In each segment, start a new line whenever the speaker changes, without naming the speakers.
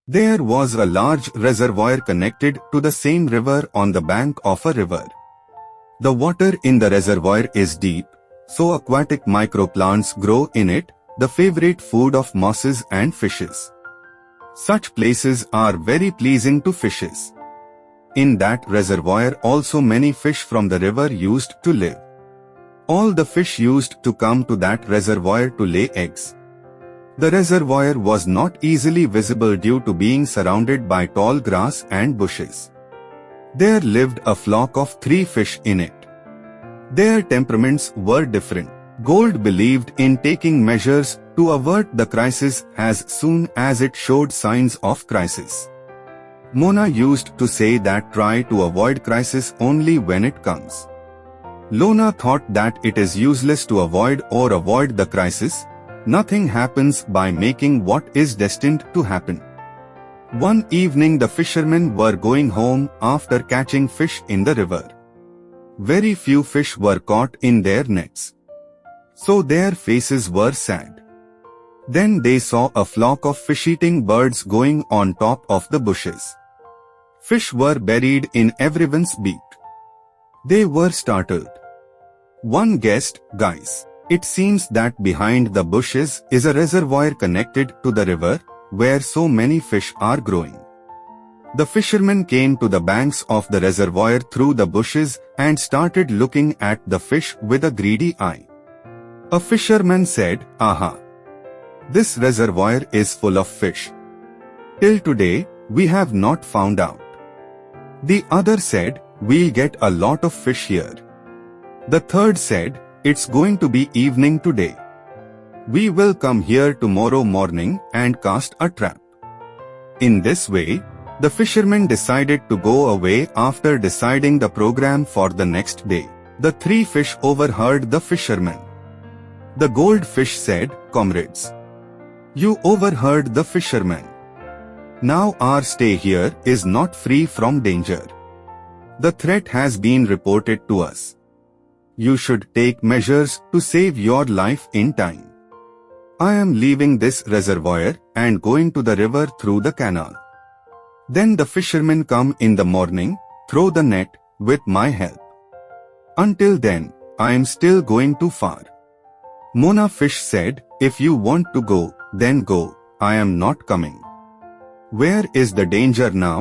There was a large reservoir connected to the same river on the bank of a river. The water in the reservoir is deep, so aquatic microplants grow in it, the favorite food of mosses and fishes. Such places are very pleasing to fishes. In that reservoir also many fish from the river used to live. All the fish used to come to that reservoir to lay eggs. The reservoir was not easily visible due to being surrounded by tall grass and bushes. There lived a flock of 3 fish in it. Their temperaments were different. Gold believed in taking measures to avert the crisis as soon as it showed signs of crisis. Mona used to say that try to avoid crisis only when it comes. Lona thought that it is useless to avoid the crisis. Nothing happens by making what is destined to happen. One evening the fishermen were going home after catching fish in the river. Very few fish were caught in their nets, so their faces were sad. Then they saw a flock of fish-eating birds going on top of the bushes. Fish were buried in everyone's beak. They were startled. One guessed, "Guys, it seems that behind the bushes is a reservoir connected to the river, where so many fish are growing." The fishermen came to the banks of the reservoir through the bushes and started looking at the fish with a greedy eye. A fisherman said, "Aha! This reservoir is full of fish. Till today, we have not found out." The other said, "We'll get a lot of fish here." The third said, "It's going to be evening today. We will come here tomorrow morning and cast a trap." In this way, the fishermen decided to go away after deciding the program for the next day. The 3 fish overheard the fishermen. The goldfish said, "Comrades, you overheard the fishermen. Now our stay here is not free from danger. The threat has been reported to us. You should take measures to save your life in time. I am leaving this reservoir and going to the river through the canal. Then the fishermen come in the morning, throw the net, with my help. Until then, I am still going too far." Mona fish said, "If you want to go, then go. I am not coming. Where is the danger now?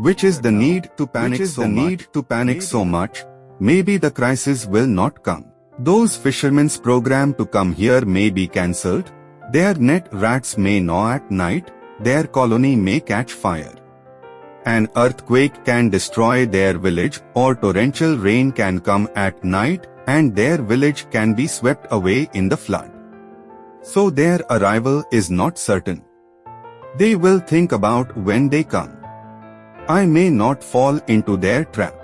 Which is the need to panic so much? Maybe the crisis will not come. Those fishermen's program to come here may be cancelled. Their net rats may gnaw at night. Their colony may catch fire. An earthquake can destroy their village, or torrential rain can come at night and their village can be swept away in the flood. So their arrival is not certain. They will think about when they come. I may not fall into their trap."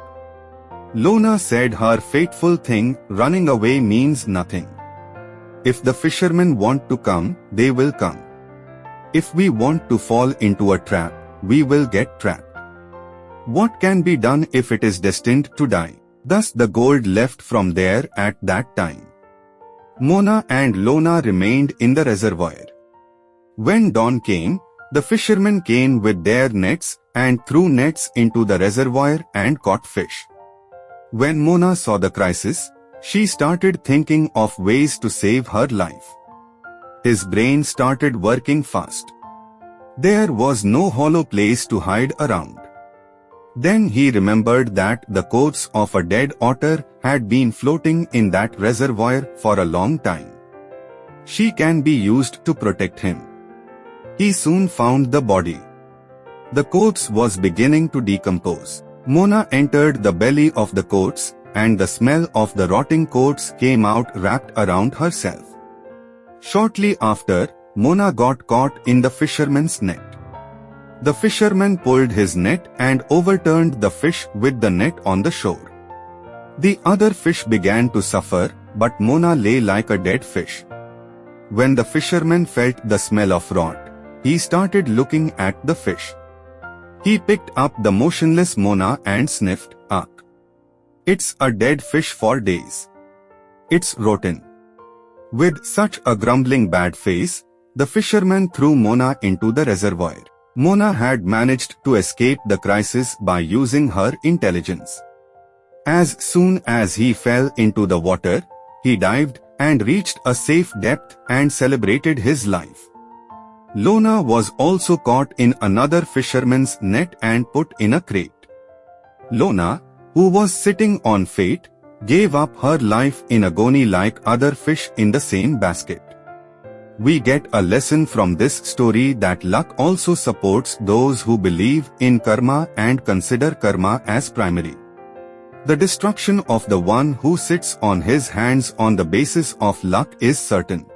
Lona said her fateful thing, running away means nothing. If the fishermen want to come, they will come. If we want to fall into a trap, we will get trapped. What can be done if it is destined to die? Thus the gold left from there at that time. Mona and Lona remained in the reservoir. When dawn came, the fishermen came with their nets and threw nets into the reservoir and caught fish. When Mona saw the crisis, she started thinking of ways to save her life. His brain started working fast. There was no hollow place to hide around. Then he remembered that the coats of a dead otter had been floating in that reservoir for a long time. She can be used to protect him. He soon found the body. The coats was beginning to decompose. Mona entered the belly of the coats, and the smell of the rotting coats came out wrapped around herself. Shortly after, Mona got caught in the fisherman's net. The fisherman pulled his net and overturned the fish with the net on the shore. The other fish began to suffer, but Mona lay like a dead fish. When the fisherman felt the smell of rot, he started looking at the fish. He picked up the motionless Mona and sniffed. "Ugh! It's a dead fish for days. It's rotten." With such a grumbling bad face, the fisherman threw Mona into the reservoir. Mona had managed to escape the crisis by using her intelligence. As soon as he fell into the water, he dived and reached a safe depth and celebrated his life. Lona was also caught in another fisherman's net and put in a crate. Lona, who was sitting on fate, gave up her life in agony like other fish in the same basket. We get a lesson from this story that luck also supports those who believe in karma and consider karma as primary. The destruction of the one who sits on his hands on the basis of luck is certain.